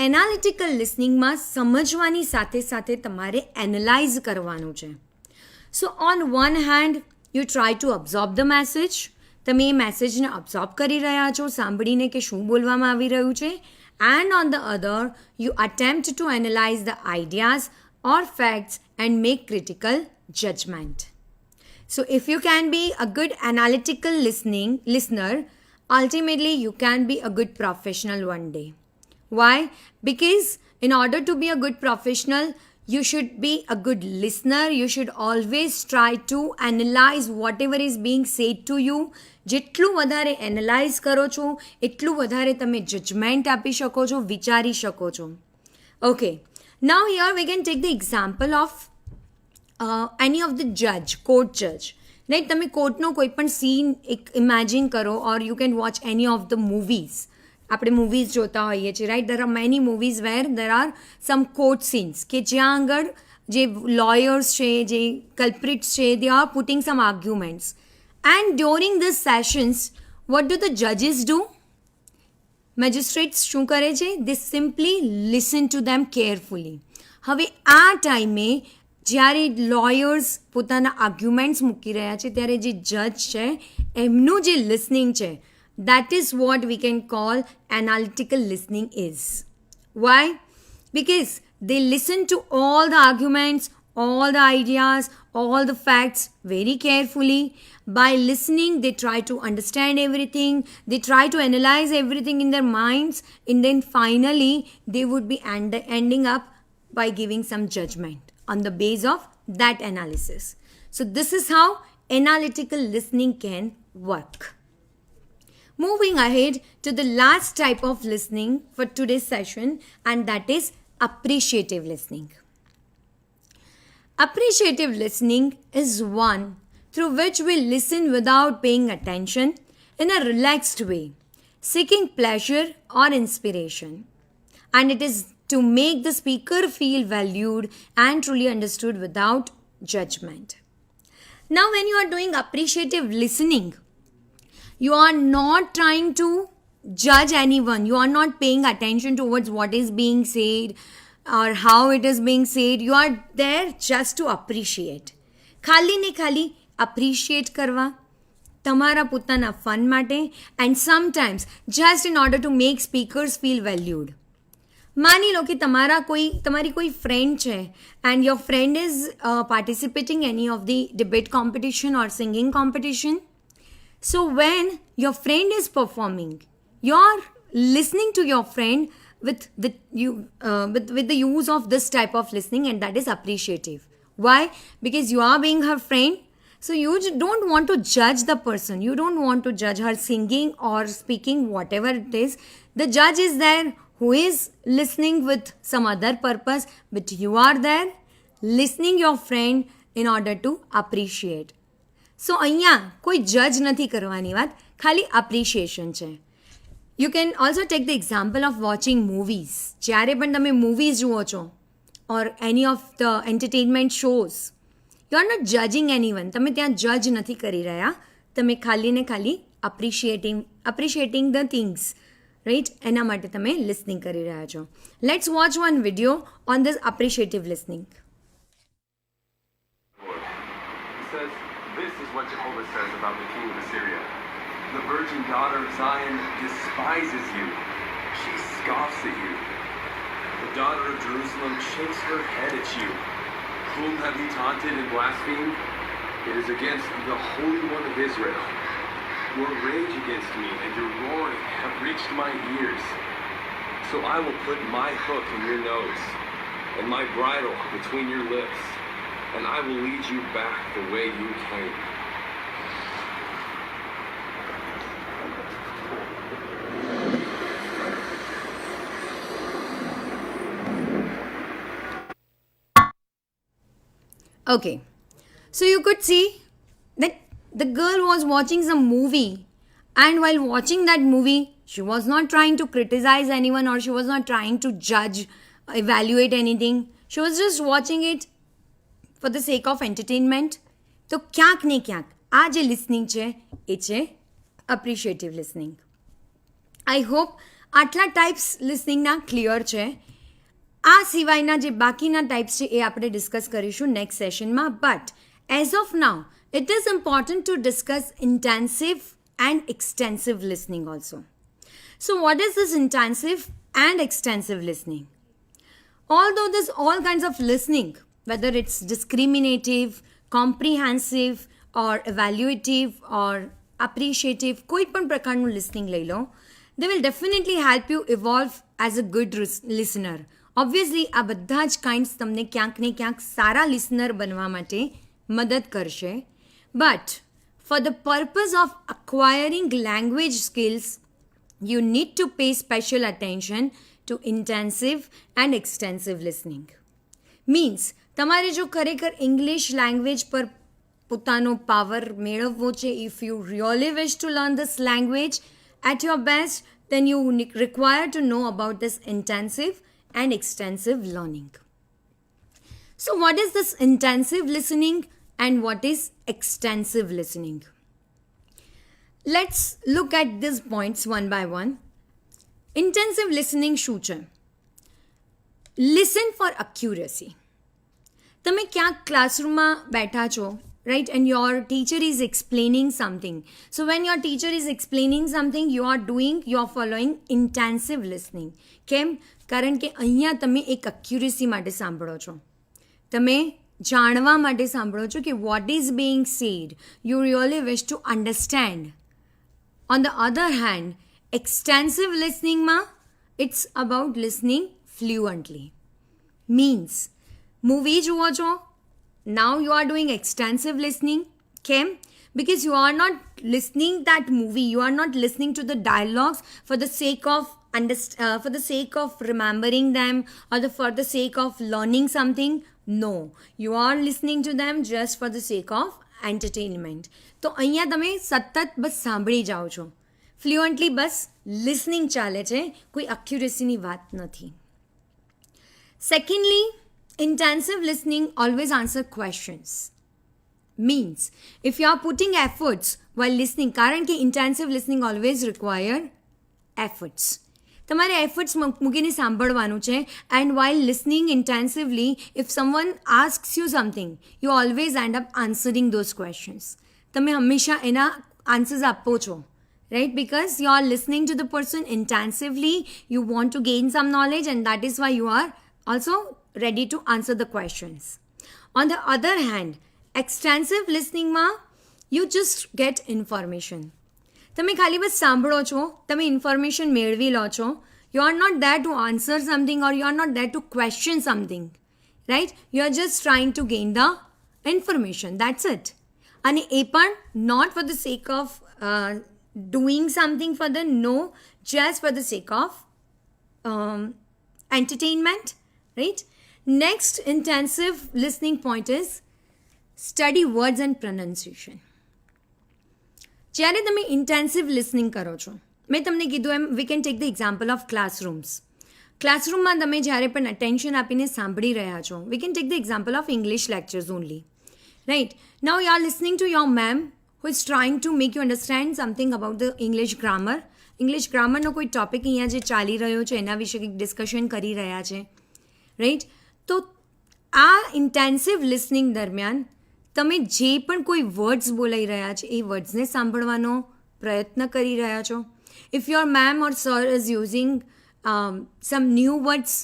Speaker 2: એનાલિટિકલ લિસનિંગમાં સમજવાની સાથે સાથે તમારે એનાલાઇઝ કરવાનું છે. So on one hand you try to absorb the message. તમે એ મેસેજને અબ્ઝોર્બ કરી રહ્યા છો સાંભળીને કે શું બોલવામાં આવી રહ્યું છે. And on the other you attempt to analyse the ideas or facts and make critical judgement. So if you can be a good analytical listener, ultimately you can be a good professional one day. Why? Because in order to be a good professional, you should be a good listener. You should always try to analyze whatever is being said to you. જેટલું વધારે analyse કરો છો એટલું વધારે તમે judgement આપી શકો છો, વિચારી શકો છો. Okay, now here we can take the example of any of the judge, court judge. Right, તમે કોર્ટનો કોઈ પણ સીન એક ઇમેજિન કરો, or you can watch any of the movies. આપણે મૂવીઝ જોતા હોઈએ છીએ, right? There are many movies where there are some court scenes કે જ્યાં આગળ જે લોયર્સ છે, જે કલ્પ્રિટ્સ છે, they are putting some arguments. And during this sessions what do the જજીસ ડુ? મેજિસ્ટ્રેટ્સ શું કરે છે? They simply listen to them carefully. હવે આ ટાઈમે જ્યારે લોયર્સ પોતાના આર્ગ્યુમેન્ટ્સ મૂકી રહ્યા છે ત્યારે જે જજ છે એમનું જે લિસનિંગ છે, that is what we can call analytical listening is. Why? Because they listen to all the arguments, all the ideas, all the facts very carefully. By listening, they try to understand everything, they try to analyze everything in their minds, and then finally, they would be ending up by giving some judgment on the base of that analysis. So, this is how analytical listening can work. Moving ahead to the last type of listening for today's session, and that is appreciative listening. Appreciative listening is one through which we listen without paying attention in a relaxed way, seeking pleasure or inspiration. And it is to make the speaker feel valued and truly understood without judgment. Now, when you are doing appreciative listening, you are not trying to judge anyone. You are not paying attention towards what is being said or how it is being said. You are there just to appreciate. ખાલી ને ખાલી appreciate કરવા તમારા પોતાના fun માટે, and sometimes just in order to make speakers feel valued. માની લો કે તમારી કોઈ friend છે and your friend is participating any of the debate competition or singing competition. So when your friend is performing, you're listening to your friend with the use of this type of listening, and that is appreciative. Why? Because you are being her friend, so you don't want to judge the person. You don't want to judge her singing or speaking, whatever it is. The judge is there who is listening with some other purpose, but you are there listening your friend in order to appreciate. So અહીંયા કોઈ જજ નથી કરવાની વાત, ખાલી appreciation છે. You can also take the example of watching movies. જ્યારે પણ તમે movies જુઓ છો or any of the entertainment shows, you are not judging anyone. તમે ત્યાં judge નથી કરી રહ્યા, તમે ખાલી ને ખાલી appreciating the things, right? એના માટે તમે listening કરી રહ્યા છો. Let's watch one video on this appreciative listening.
Speaker 8: He says, this is what Jehovah says about the king of Assyria. The virgin daughter of Zion despises you. She scoffs at you. The daughter of Jerusalem shakes her head at you. Whom have you taunted and blasphemed? It is against the Holy One of Israel. Your rage against me and your roaring have reached my ears. So I will put my hook in your nose and my bridle between your lips, and I will lead you back the way you came.
Speaker 2: Okay, so you could see that the girl was watching some movie, and while watching that movie, she was not trying to criticize anyone or she was not trying to judge, evaluate anything. She was just watching it for the sake of entertainment. તો ક્યાંક ને ક્યાંક આ જે listening છે એ છે appreciative listening. I hope આટલા types લિસનિંગના clear છે. આ સિવાયના જે બાકીના ટાઈપ્સ છે એ આપણે ડિસ્કસ કરીશું નેક્સ્ટ સેશનમાં. But as of now it is important to discuss intensive and extensive listening also. So what is this intensive and extensive listening? Although there's all kinds of listening, whether it's discriminative, comprehensive or evaluative or appreciative, કોઈ પણ પ્રકારનું listening લઈ લો, they will definitely help you evolve as a good listener. Obviously આ બધા જ kinds તમને ક્યાંક ને ક્યાંક સારા listener બનવા માટે મદદ કરશે. But for the purpose of acquiring language skills, you need to pay special attention to intensive and extensive listening. Means તમારે જો ખરેખર ઇંગ્લિશ લેંગ્વેજ પર પોતાનો પાવર મેળવવો છે, if you really wish to learn this language at your best, then you require to know about this intensive and extensive learning. So what is this intensive listening and what is extensive listening? Let's look at these points one by one. Intensive listening શું છે? Listen for accuracy. તમે ક્યાંક ક્લાસરૂમમાં બેઠા છો, right, and your teacher is explaining something. So when your teacher is explaining something, you are following intensive listening. કેમ? કારણ કે અહીંયા તમે એક accuracy માટે સાંભળો છો. તમે જાણવા માટે સાંભળો છો કે what is being said. You really wish to understand. On the other hand, extensive લિસનિંગમાં it's about listening fluently. Means movie જુઓ છો, now you are doing extensive listening. કેમ? Because you are not listening that movie, you are not listening to the dialogues for the sake of remembering them or for the sake of learning something. No, you are listening to them just for the sake of entertainment. તો અહીંયા તમે સતત બસ સાંભળી જાઓ છો, fluently બસ listening ચાલે છે, કોઈ અક્યુરેસીની વાત નથી. Secondly, intensive listening always answer questions. Means if you are putting efforts while listening, કારણ કે intensive listening always require efforts. તમારે એફર્ટ્સ મૂકીને સાંભળવાનું છે. And while listening intensively, if someone asks you something, you always end up answering those questions. તમે હંમેશા એના answers આપો છો, right? Because you are listening to the person intensively, you want to gain some knowledge, and that is why you are also ready to answer the questions. On the other hand, extensive listeningમાં you just get information. તમે ખાલી બસ સાંભળો છો, તમે information મેળવી લો છો. You are not there to answer something or you are not there to question something, right? You are just trying to gain the information, that's it. અને એ પણ not for the sake of doing something for the no, just for the sake of entertainment, right? Next intensive listening point is study words and pronunciation. જ્યારે તમે intensive listening કરો છો, મેં તમને કીધું એમ, we can take the example of classrooms. ક્લાસરૂમમાં તમે જ્યારે પણ અટેન્શન આપીને સાંભળી રહ્યા છો, we can take the example of English lectures only, right? Now you are listening to your ma'am who is trying to make you understand something about the English grammar. English ગ્રામરનો કોઈ topic અહીંયા જે ચાલી રહ્યો છે એના વિશે કંઈક ડિસ્કશન કરી રહ્યા છે, રાઈટ? તો આ ઇન્ટેન્સિવ લિસનિંગ દરમિયાન તમે જે પણ કોઈ વર્ડ્સ બોલાઈ રહ્યા છે એ વર્ડ્સને સાંભળવાનો પ્રયત્ન કરી રહ્યા છો. If your ma'am or sir is using some new words,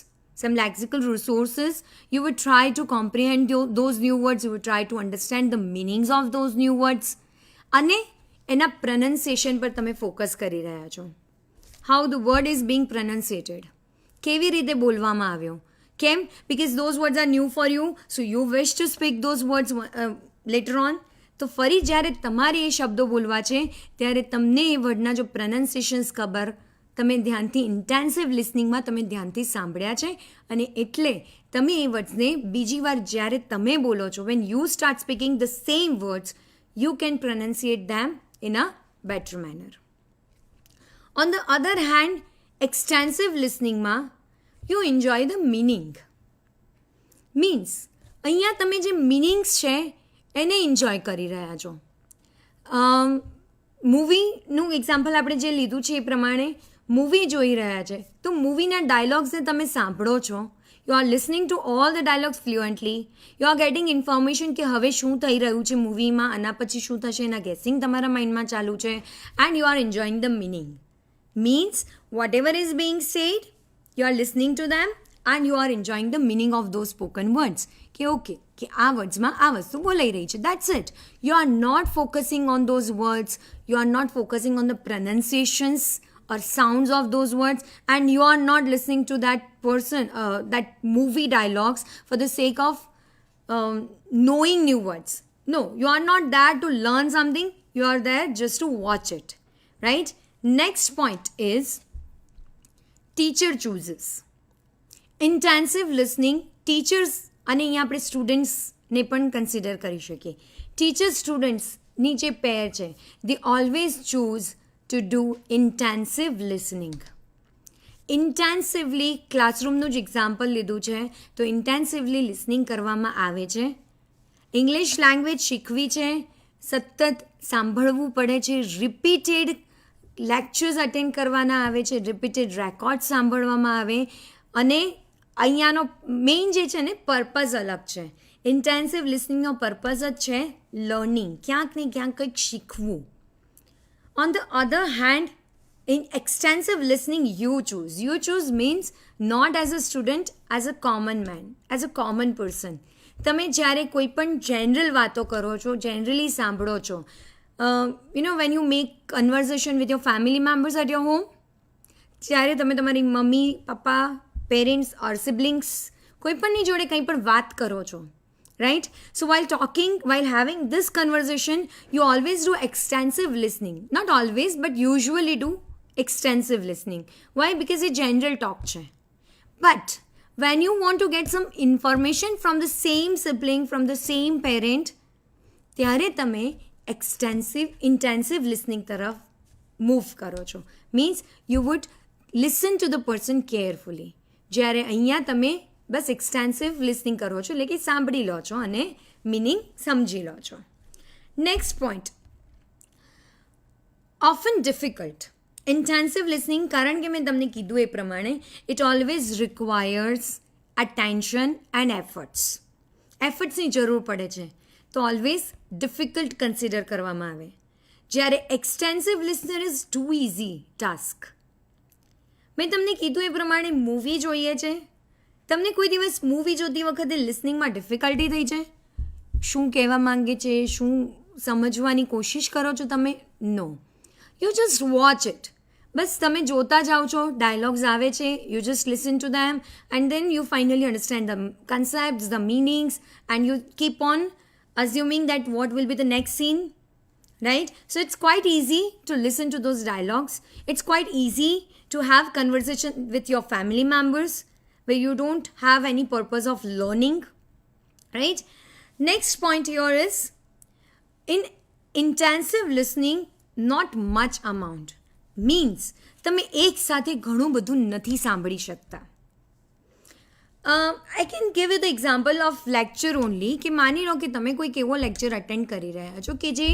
Speaker 2: some lexical resources, you would try to comprehend those new words, you would try to understand the meanings of those new words, અને એના પ્રનન્સિએશન પર તમે focus કરી રહ્યા છો. How the word is being pronunciated, કેવી રીતે બોલવામાં આવ્યો. કેમ? Because those words are new for you, so you wish to speak those words later on. તો ફરી જ્યારે તમારે એ શબ્દો બોલવા છે ત્યારે તમને એ વર્ડના જો પ્રનન્સિએશન્સ ખબર, તમે ધ્યાનથી ઇન્ટેન્સિવ લિસનિંગમાં તમે ધ્યાનથી સાંભળ્યા છે, અને એટલે તમે એ વર્ડ્સને બીજી વાર જ્યારે તમે બોલો છો, when you start speaking the same words, you can pronunciate them in a better manner. On the other hand, extensive listeningમાં you enjoy the meaning. Means અહીંયા તમે જે મિનિંગ્સ છે એને એન્જોય કરી રહ્યા છો. મૂવીનું એક્ઝામ્પલ આપણે જે લીધું છે એ પ્રમાણે મૂવી જોઈ રહ્યા છે, તો મૂવીના ડાયલોગ્સને તમે સાંભળો છો. You are listening to all the dialogues fluently, you are getting information કે હવે શું થઈ રહ્યું છે મૂવીમાં, આના પછી શું થશે એના ગેસિંગ તમારા માઇન્ડમાં ચાલુ છે, and you are enjoying the meaning. Means whatever is being said, you are listening to them and you are enjoying the meaning of those spoken words. કે ઓકે, કે આ વર્ડ્સમાં આ વસ્તુ બોલાઈ રહી છે, that's it. You are not focusing on those words, you are not focusing on the pronunciations or sounds of those words, and you are not listening to that person, that movie dialogues for the sake of knowing new words. No, you are not there to learn something, you are there just to watch it, right? Next point is teacher chooses. Intensive listening teachers, અને અહીંયા આપણે સ્ટુડન્ટ્સને પણ consider કરી શકીએ. Teacher સ્ટુડન્ટ્સની જે pair છે, they always choose to do intensive listening. Intensively ક્લાસરૂમનું જ એક્ઝામ્પલ લીધું છે, તો ઇન્ટેન્સિવલી લિસનિંગ કરવામાં આવે છે. ઇંગ્લિશ લેંગ્વેજ શીખવી છે, સતત સાંભળવું પડે છે, રિપીટેડ લેક્ચર્સ અટેન્ડ કરવાના આવે છે, રિપીટેડ રેકોર્ડ સાંભળવામાં આવે, અને અહીંયાનો મેઇન જે છે ને પર્પઝ અલગ છે. ઇન્ટેન્સિવ લિસનિંગનો પર્પઝ જ છે લર્નિંગ, ક્યાંક ને ક્યાંક કંઈક શીખવું. On the other hand, in extensive listening you choose means not as a student, as a common man, as a common person. તમે જ્યારે કોઈ પણ જનરલ વાતો કરો છો, જનરલી સાંભળો છો, when you make conversation with your family members at your home, જ્યારે તમે તમારી મમ્મી પપ્પા પેરેન્ટ્સ ઓર સિબ્લિંગ્સ કોઈ પણની જોડે કંઈ પણ વાત કરો છો, right? So while talking, while having this conversation, you always do extensive listening. Not always, but usually do extensive listening. Why? Because it's general talk છે. But when you want to get some information from the same sibling, from the same parent, ત્યારે તમે intensive listening તરફ move કરો છો. Means you would listen to the person carefully. જ્યારે અહીંયા તમે બસ extensive listening કરો છો, એટલે કે સાંભળી લો છો અને મિનિંગ સમજી લો છો. Next point, often difficult. Intensive listening, કારણ કે મેં તમને કીધું એ પ્રમાણે, it always requires attention and એફર્ટ્સની જરૂર પડે છે, તો ઓલવેઝ ડિફિકલ્ટ કન્સિડર કરવામાં આવે. જ્યારે extensive listener is too easy task. મેં તમને કીધું એ પ્રમાણે મૂવી જોઈએ છે, તમને કોઈ દિવસ મૂવી જોતી વખતે લિસનિંગમાં ડિફિકલ્ટી થઈ છે? શું કહેવા માંગે છે, શું સમજવાની કોશિશ કરો છો તમે? No, you just watch it. બસ તમે જોતા જાઓ છો, ડાયલોગ્સ આવે છે, you just listen to them and then you finally understand the concepts, the meanings, and you keep on assuming that what will be the next scene, right? So it's quite easy to listen to those dialogues. It's quite easy to have conversation with your family members where you don't have any purpose of learning, right? Next point here is, in intensive listening, not much amount. Means તમે એક સાથે ઘણું બધું નથી સાંભળી શકતા. I can give you the example of lecture only, કે માની લો કે તમે કોઈક એવો લેક્ચર અટેન્ડ કરી રહ્યા છો કે જે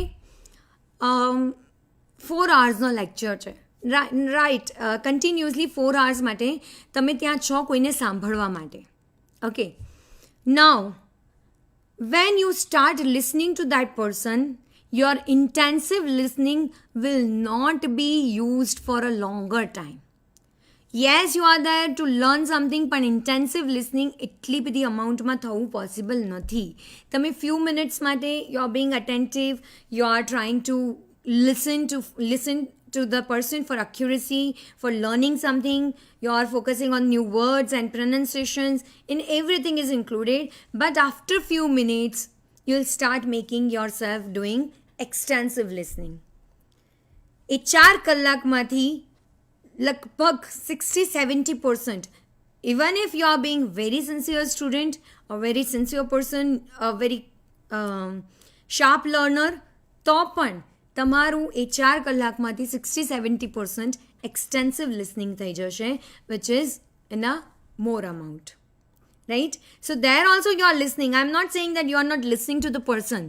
Speaker 2: 4 hours લેક્ચર છે, રાઈટ, કન્ટિન્યુઅસલી 4 hours માટે તમે ત્યાં છો કોઈને સાંભળવા માટે. Okay, now when you start listening to that person, your intensive listening will not be used for a longer time. Yes, you are there to learn something, પણ intensive listening એટલી બધી અમાઉન્ટમાં થવું પોસિબલ નથી. તમે few minutes માટે you are being attentive, you are trying to listen to the person for accuracy, for learning something, you are focusing on new words and pronunciations, in everything is included. But after few minutes, you'll start making yourself doing extensive listening. એ 4 કલાકમાંથી લગભગ 60-70%, even if you are being very sincere student or very sincere person, a very sharp learner, તો પણ તમારું એ 4 કલાકમાંથી 60-70% extensive listening થઈ જશે, which is in a more amount, right? So there also you are listening. I am not saying that you are not listening to the person,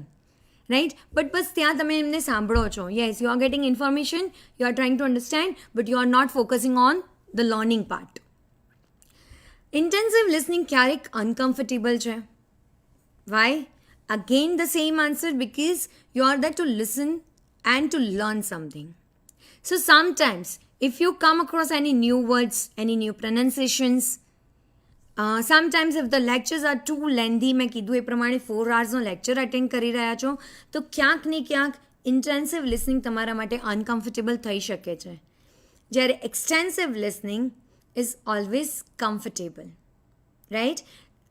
Speaker 2: right? But બસ ત્યાં તમે એમને સાંભળો છો. Yes, you are getting information, you are trying to understand, but you are not focusing on the learning part. Intensive listening ક્યારેક uncomfortable છે. Why? Again the same answer, because you are there to listen and to learn something. So sometimes if you come across any new words, any new pronunciations, sometimes if the lectures are too lengthy, મેં કીધું એ પ્રમાણે 4 hours lecture attend કરી રહ્યા છો, તો ક્યાંક ને ક્યાંક ઇન્ટેન્સિવ લિસનિંગ તમારા માટે અનકમ્ફર્ટેબલ થઈ શકે છે. જ્યારે extensive listening is always comfortable, right?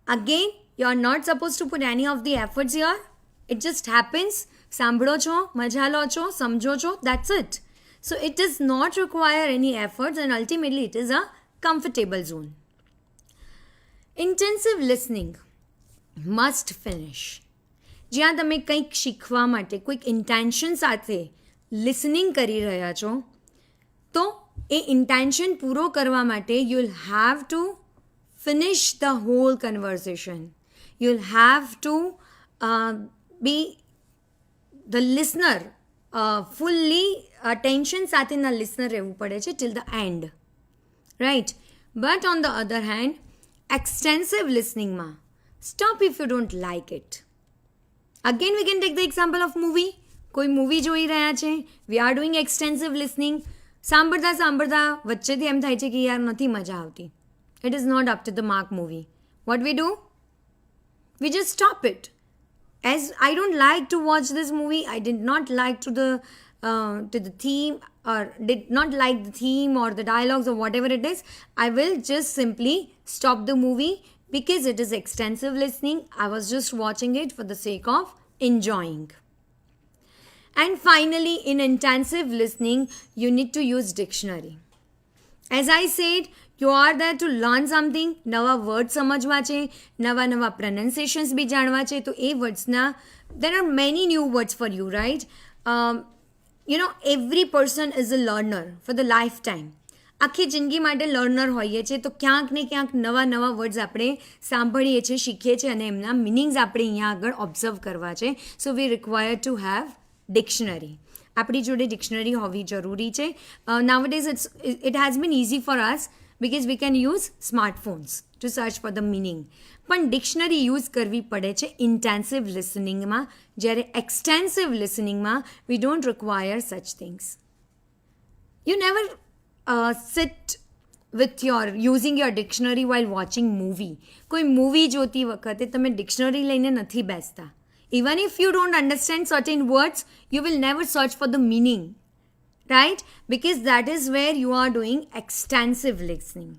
Speaker 2: Again you are not suppose to put any of the efforts here, it just happens. સાંભળો છો, મજા લો છો, સમજો છો, that's it. So it is not require any efforts and ultimately it is a comfortable zone. Intensive listening must finish. જ્યાં તમે કંઈક શીખવા માટે કોઈક ઇન્ટેન્શન સાથે લિસનિંગ કરી રહ્યા છો, તો એ ઇન્ટેન્શન પૂરો કરવા માટે you will have to finish the whole conversation. You will have to be the listener, fully attention સાથેના લિસનર રહેવું પડે છે till the end, right? But on the other hand, extensive listening ma stop if you don't like it. Again we can take the example of movie. કોઈ movie જોઈ રહ્યા છે, we are doing extensive listening, સાંભળતા સાંભળતા વચ્ચેથી એમ થાય છે કે યાર નથી મજા આવતી, it is not up to the mark movie. What we do? we just stop it. As I don't like to watch this movie, I did not like to the theme, or did not like the theme or the dialogues or whatever it is, I will just simply stop the movie because it is extensive listening. I was just watching it for the sake of enjoying. And finally, in intensive listening, you need to use dictionary. As I said, you are there to learn something. નવા word સમજવા છે, નવા pronunciations બી જાણવા છે. તો એ વર્ડ્સના, there are many new words for you, right? Every person is a learner for the lifetime. આખી જિંદગી માટે લર્નર હોઈએ છીએ. તો ક્યાંક ને ક્યાંક નવા વર્ડ્સ આપણે સાંભળીએ છીએ, શીખીએ છીએ અને એમના મિનિંગ્સ આપણે અહીંયા આગળ ઓબ્ઝર્વ કરવા છે. સો વી રિક્વાયર ટુ હેવ ડિક્શનરી. આપણી જોડે ડિક્શનરી હોવી જરૂરી છે. નાઉઅડેઝ it has been easy for us because we can use smartphones to search for the meaning. પણ ડિક્શનરી યુઝ કરવી પડે છે ઇન્ટેન્સિવ લિસનિંગમાં, જ્યારે extensive લિસનિંગમાં we don't require such things. You never sit with using your dictionary while watching movie. કોઈ movie જોતી વખતે તમે dictionary લઈને નથી બેસતા. Even if you don't understand certain words, you will never search for the meaning, right? Because that is where you are doing extensive listening.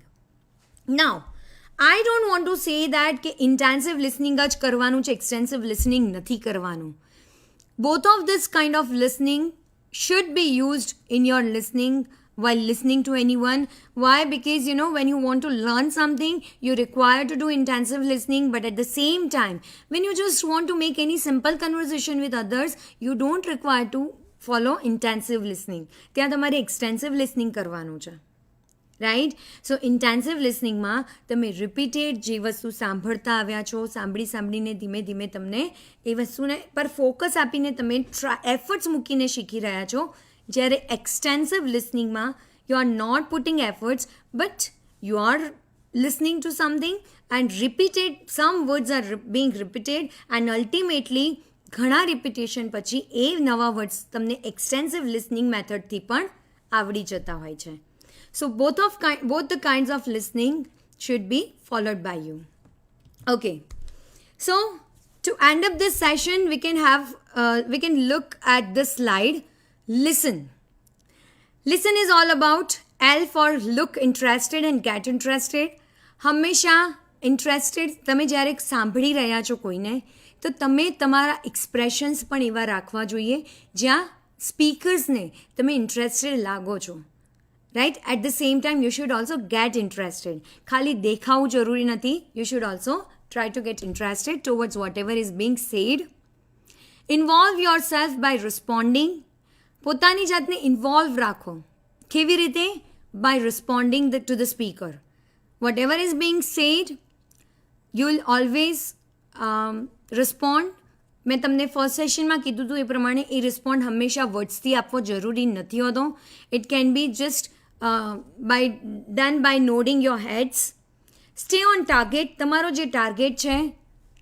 Speaker 2: Now, I don't want to say that કે intensive listening જ કરવાનું છે, extensive listening નથી કરવાનું. Both of this kind of listening should be used in your listening while listening to anyone. Why? Because when you want to learn something, you require to do intensive listening, but at the same time, when you just want to make any simple conversation with others, you don't require to follow intensive listening. ત્યાં તમારે extensive listening કરવાનું છે, right? સો intensive લિસનિંગમાં તમે repeated જે વસ્તુ સાંભળતા આવ્યા છો, સાંભળીને ધીમે ધીમે તમને એ વસ્તુને પર ફોકસ આપીને તમે એફર્ટ્સ મૂકીને શીખી રહ્યા છો. જ્યારે એક્સટેન્સિવ લિસનિંગમાં you are not putting efforts, but you are listening to something and repeated, some words are being repeated, and ultimately ઘણા રિપિટેશન પછી એ નવા વર્ડ્સ તમને એક્સટેન્સિવ લિસનિંગ મેથડથી પણ આવડી જતા હોય છે. So both the kinds of listening should be followed by you. Okay. So to end up this session, we can look at this slide. Listen. Listen is all about L for look interested and get interested. હંમેશા interested, તમે જ્યારે સાંભળી રહ્યા છો કોઈને, તો તમે તમારા એક્સપ્રેશન્સ પણ એવા રાખવા જોઈએ જ્યાં સ્પીકર્સને તમે ઇન્ટરેસ્ટેડ લાગો છો, right? At the same time you should also get interested. ખાલી દેખાવું જરૂરી નથી. You should also try to get interested towards whatever is being said. Involve yourself by responding. પોતાની જાતને ઇન્વોલ્વ રાખો. કેવી રીતે? By responding to the speaker. Whatever is being said, you will always respond. મેં તમને first સેશનમાં કીધું હતું એ પ્રમાણે એ રિસ્પોન્ડ હંમેશા વર્ડ્સથી આપવો જરૂરી નથી હોતો. It can be just done by nodding your heads. Stay on target. તમારો જે ટાર્ગેટ છે,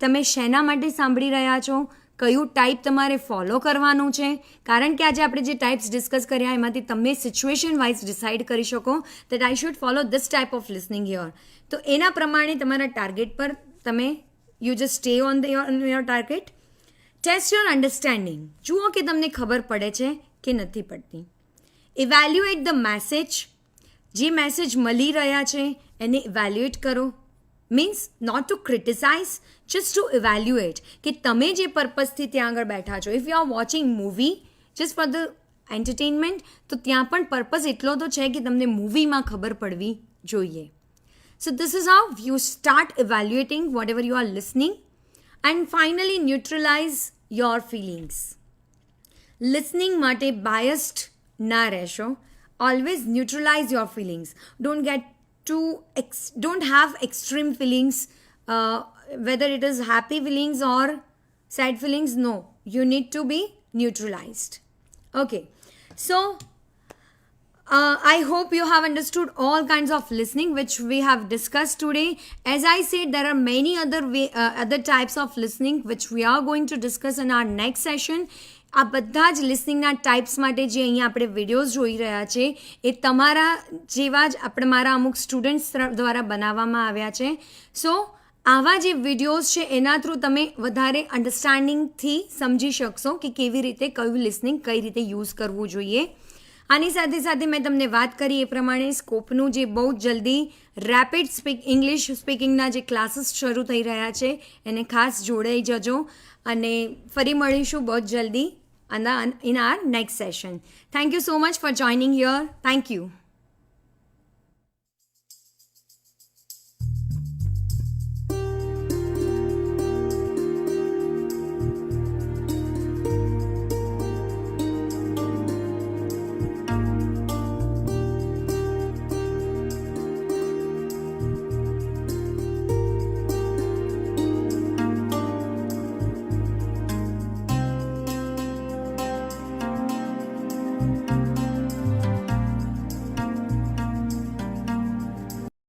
Speaker 2: તમે શેના માટે સાંભળી રહ્યા છો, કયું ટાઈપ તમારે ફોલો કરવાનું છે. કારણ કે આજે આપણે જે ટાઈપ્સ ડિસ્કસ કર્યા એમાંથી તમે સિચ્યુએશન વાઇઝ ડિસાઇડ કરી શકો that I should follow this type of listening here. તો એના પ્રમાણે તમારા ટાર્ગેટ પર તમે you just stay on your target. Test your understanding. જુઓ કે તમને ખબર પડે છે કે નથી પડતી. Evaluate the message. જે મેસેજ મળી રહ્યા છે એને ઇવેલ્યુએટ કરો. Means not to criticise, just to evaluate કે તમે જે પર્પઝથી ત્યાં આગળ બેઠા છો. If you are watching movie just for the entertainment, તો ત્યાં પણ પર્પઝ એટલો તો છે કે તમને મૂવીમાં ખબર પડવી જોઈએ. So this is how you start evaluating whatever you are listening. And finally neutralise your feelings. Listening માટે બાયસ્ડ ના રહેશો. Always neutralise your feelings. Don't have extreme feelings, whether it is happy feelings or sad feelings. No, you need to be neutralized. Okay, so I hope you have understood all kinds of listening which we have discussed today. As I said, there are many other types of listening which we are going to discuss in our next session. આ બધા જ લિસનિંગના types માટે જે અહીંયા આપણે videos જોઈ રહ્યા છે એ તમારા જેવા જ મારા અમુક સ્ટુડન્ટ્સ દ્વારા બનાવવામાં આવ્યા છે. સો આવા જે વિડીયોઝ છે એના થ્રુ તમે વધારે અન્ડરસ્ટેન્ડિંગથી સમજી શકશો કે કેવી રીતે કયું લિસનિંગ કઈ રીતે યુઝ કરવું જોઈએ. આની સાથે સાથે મેં તમને વાત કરી એ પ્રમાણે સ્કોપનું જે બહુ જ જલ્દી રેપિડ ઇંગ્લિશ સ્પીકિંગના જે ક્લાસીસ શરૂ થઈ રહ્યા છે એને ખાસ જોડાઈ જજો અને ફરી મળીશું બહુ જ જલ્દી in our next session. Thank you so much for joining here. Thank you.